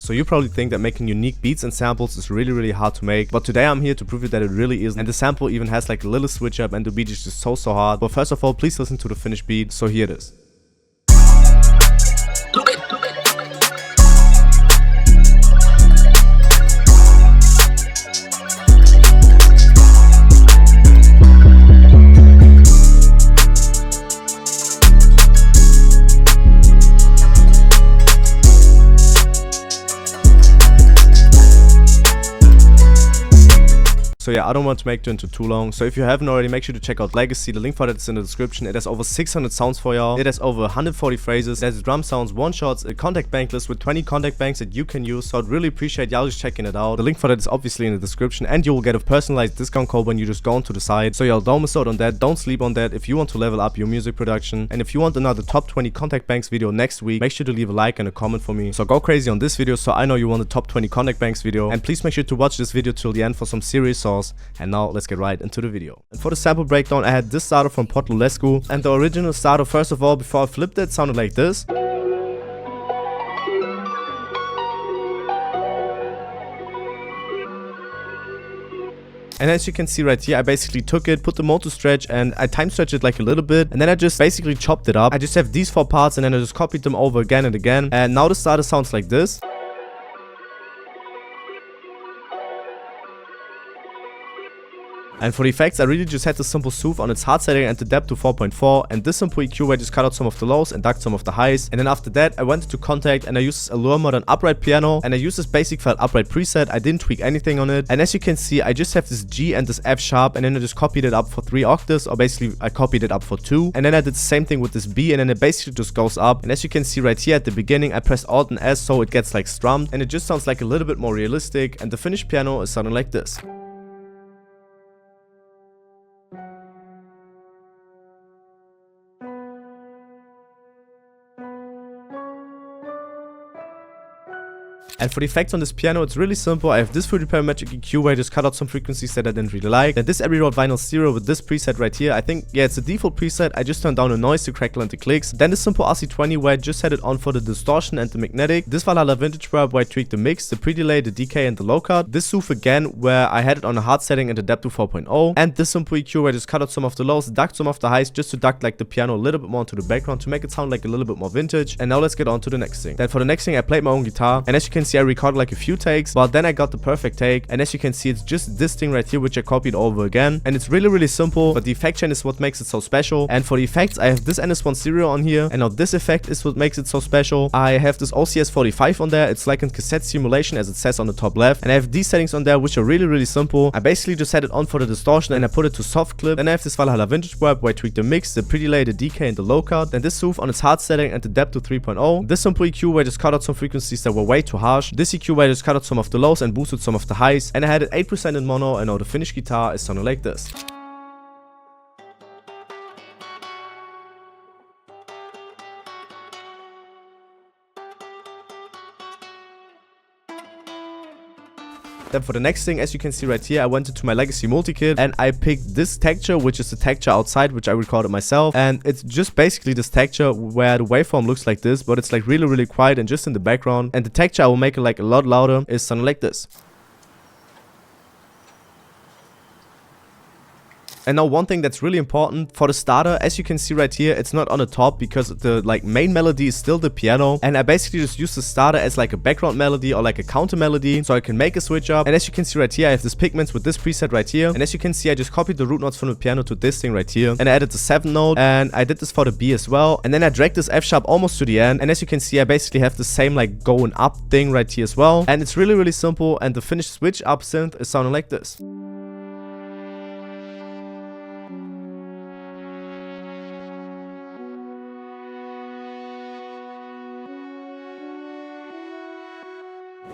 So you probably think that making unique beats and samples is really hard to make, but today I'm here to prove you that it really isn't. And the sample even has like a little switch up and the beat is just so hard. But first of all, please listen to the finished beat. So here it is. So yeah, I don't want to make it into too long. So if you haven't already, make sure to check out Legacy. The link for that is in the description. It has over 600 sounds for y'all. It has over 140 phrases. It has drum sounds, one shots, a contact bank list with 20 contact banks that you can use. So I'd really appreciate y'all just checking it out. The link for that is obviously in the description, and you will get a personalized discount code when you just go onto the site. So y'all don't miss out on that. Don't sleep on that if you want to level up your music production. And if you want another top 20 contact banks video next week, make sure to leave a like and a comment for me. So go crazy on this video so I know you want a top 20 contact banks video. And please make sure to watch this video till the end for some serious sauce. And now let's get right into the video. And for the sample breakdown, I had this starter from Potlulescu, and the original starter, first of all, before I flipped it, sounded like this. And as you can see right here, I basically took it, put the mode to stretch, and I time stretched it like a little bit, and then I just basically chopped it up. I just have these 4 parts, and then I just copied them over again and again, and now the starter sounds like this. And for the effects, I really just had the simple soothe on its hard setting and the depth to 4.4, and this simple EQ where I just cut out some of the lows and ducked some of the highs. And then after that, I went into Contact and I used this Allure Modern upright piano, and I used this basic felt upright preset. I didn't tweak anything on it, and as you can see, I just have this G and this F sharp, and then I just copied it up for 3 octaves, or basically I copied it up for 2, and then I did the same thing with this B, and then it basically just goes up. And as you can see right here at the beginning, I pressed Alt and S so it gets like strummed, and it just sounds like a little bit more realistic, and the finished piano is sounding like this. And for the effects on this piano, it's really simple. I have this fully parametric EQ where I just cut out some frequencies that I didn't really like. Then this Abbey Road vinyl stereo with this preset right here. I think, yeah, it's a default preset. I just turned down the noise, the crackle, and the clicks. Then the simple RC20 where I just set it on for the distortion and the magnetic. This Valhalla vintage verb where I tweaked the mix, the pre-delay, the decay, and the low cut. This soothe again where I had it on a hard setting and the depth to 4.0. And this simple EQ where I just cut out some of the lows, ducked some of the highs just to duck like the piano a little bit more into the background to make it sound like a little bit more vintage. And now let's get on to the next thing. Then for the next thing, I played my own guitar. And as you can see, I recorded like a few takes, but then I got the perfect take, and as you can see, it's just this thing right here which I copied over again, and it's really simple, but the effect chain is what makes it so special. And for the effects, I have this NS1 stereo on here, and now this effect is what makes it so special. I have this OCS 45 on there. It's like a cassette simulation as it says on the top left, and I have these settings on there which are really simple. I basically just set it on for the distortion and I put it to soft clip. Then I have this Valhalla vintage verb where I tweak the mix, the pre-delay, the decay, and the low cut. Then this soothe on its hard setting and the depth to 3.0. This simple EQ where I just cut out some frequencies that were way too harsh. This EQ where I just cut out some of the lows and boosted some of the highs, and I had it 8% in mono, and now the finished guitar is sounding like this. Then for the next thing, as you can see right here, I went into my Legacy multi-kit and I picked this texture, which is the texture outside, which I recorded myself. And it's just basically this texture where the waveform looks like this, but it's like really quiet and just in the background. And the texture, I will make it like a lot louder, is something like this. And now one thing that's really important for the starter, as you can see right here, it's not on the top because the like main melody is still the piano, and I basically just use the starter as like a background melody or like a counter melody so I can make a switch up. And as you can see right here, I have this pigments with this preset right here, and as you can see, I just copied the root notes from the piano to this thing right here, and I added the 7th note, and I did this for the B as well, and then I dragged this F sharp almost to the end, and as you can see, I basically have the same like going up thing right here as well, and it's really simple, and the finished switch up synth is sounding like this.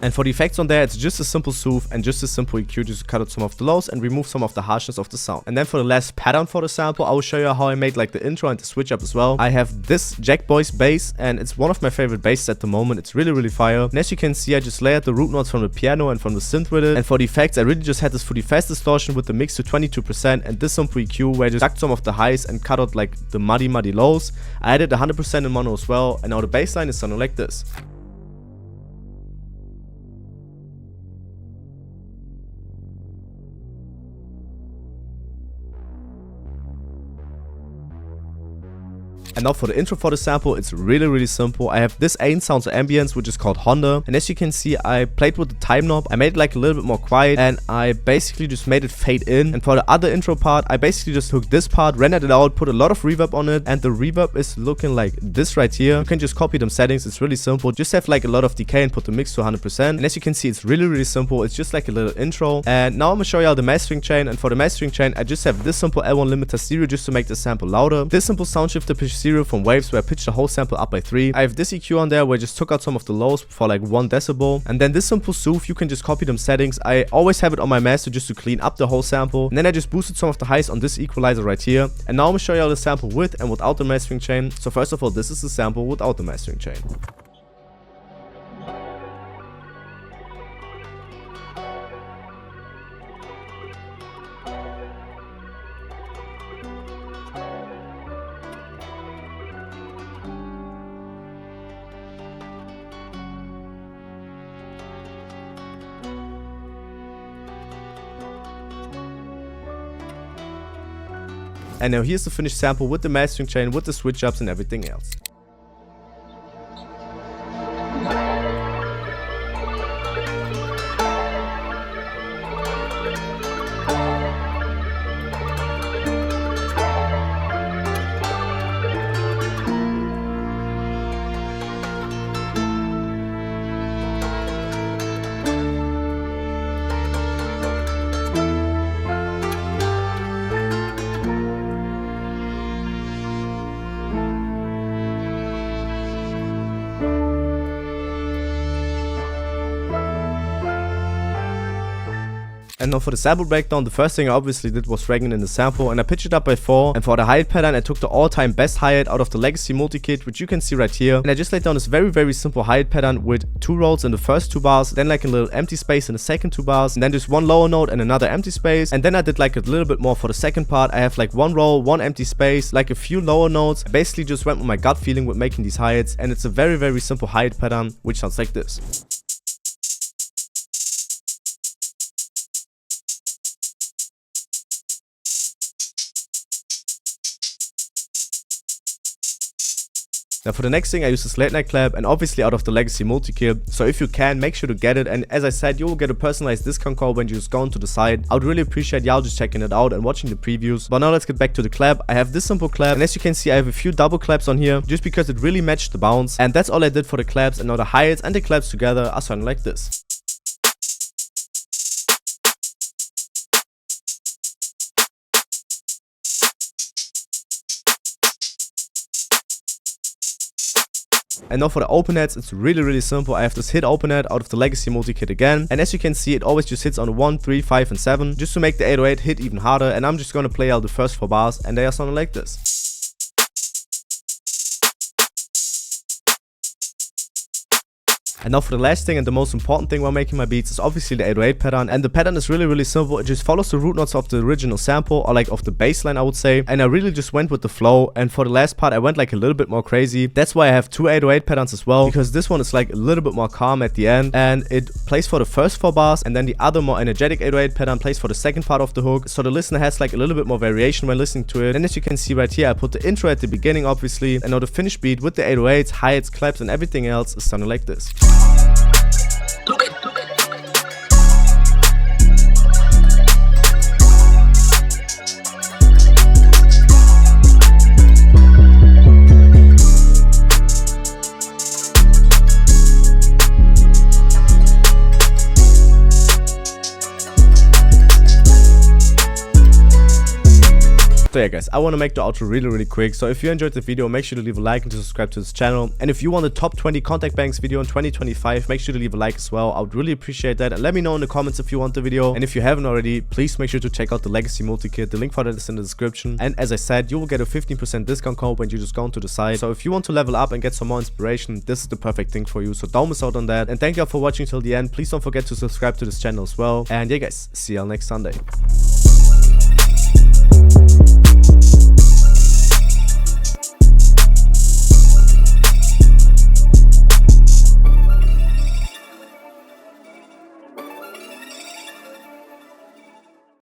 And for the effects on there, it's just a simple soothe and just a simple EQ just to cut out some of the lows and remove some of the harshness of the sound. And then for the last pattern for the sample, I will show you how I made like the intro and the switch up as well. I have this Jack Boys bass, and it's one of my favorite basses at the moment. It's really fire. And as you can see, I just layered the root notes from the piano and from the synth with it. And for the effects, I really just had this fully fast distortion with the mix to 22% and this simple EQ where I just ducked some of the highs and cut out like the muddy lows. I added 100% in mono as well, and now the bass line is sounding like this. And now for the intro for the sample, it's really simple. I have this Ain Sounds Ambience, which is called Honda, and as you can see, I played with the time knob. I made it like a little bit more quiet, and I basically just made it fade in. And for the other intro part, I basically just took this part, rendered it out, put a lot of reverb on it, and the reverb is looking like this right here. You can just copy them settings. It's really simple. Just have like a lot of decay and put the mix to 100%. And as you can see, it's really simple. It's just like a little intro. And now I'm gonna show y'all the mastering chain. And for the mastering chain, I just have this simple L1 limiter stereo just to make the sample louder. This simple sound shifter pitch stereo from Waves where I pitched the whole sample up by 3. I have this EQ on there where I just took out some of the lows for like 1 decibel. And then this simple soothe, you can just copy them settings. I always have it on my master just to clean up the whole sample. And then I just boosted some of the highs on this equalizer right here. And now I'm gonna show y'all the sample with and without the mastering chain. So first of all, this is the sample without the mastering chain. And now here's the finished sample with the mastering chain, with the switch ups and everything else. And now for the sample breakdown, the first thing I obviously did was dragging in the sample, and I pitched it up by 4. And for the hi-hat pattern, I took the all-time best hi-hat out of the Legacy multi-kit, which you can see right here. And I just laid down this very simple hi-hat pattern with 2 rolls in the first 2 bars, then like a little empty space in the second 2 bars, and then just 1 lower note and another empty space. And then I did like a little bit more for the second part. I have like 1 roll, 1 empty space, like a few lower notes. I basically just went with my gut feeling with making these hi-hats, and it's a very simple hi-hat pattern, which sounds like this. Now for the next thing, I use this late night clap, and obviously out of the Legacy multi-kit, so if you can, make sure to get it. And as I said, you will get a personalized discount code when you just go onto the site. I would really appreciate y'all just checking it out and watching the previews. But now let's get back to the clap. I have this simple clap, and as you can see, I have a few double claps on here just because it really matched the bounce. And that's all I did for the claps, and now the hi-hats and the claps together are sounding like this. And now for the open hats, it's really simple. I have this hit open hat out of the Legacy multi-kit again. And as you can see, it always just hits on the 1, 3, 5, and 7. Just to make the 808 hit even harder. And I'm just gonna play out the first 4 bars, and they are sounding like this. And now for the last thing and the most important thing while making my beats is obviously the 808 pattern. And the pattern is really simple. It just follows the root notes of the original sample, or like of the bass line, I would say. And I really just went with the flow. And for the last part, I went like a little bit more crazy. That's why I have 2 808 patterns as well, because this one is like a little bit more calm at the end. And it plays for the first 4 bars, and then the other more energetic 808 pattern plays for the second part of the hook. So the listener has like a little bit more variation when listening to it. And as you can see right here, I put the intro at the beginning, obviously. And now the finished beat with the 808s, hi-hats, claps, and everything else is sounding like this. So yeah guys, I want to make the outro really quick. So if you enjoyed the video, make sure to leave a like and to subscribe to this channel. And if you want the top 20 contact banks video in 2025, make sure to leave a like as well. I would really appreciate that. And let me know in the comments if you want the video. And if you haven't already, please make sure to check out the Legacy multi-kit. The link for that is in the description. And as I said, you will get a 15% discount code when you just go onto the site. So if you want to level up and get some more inspiration, this is the perfect thing for you. So don't miss out on that. And thank you all for watching till the end. Please don't forget to subscribe to this channel as well. And yeah guys, see y'all next Sunday.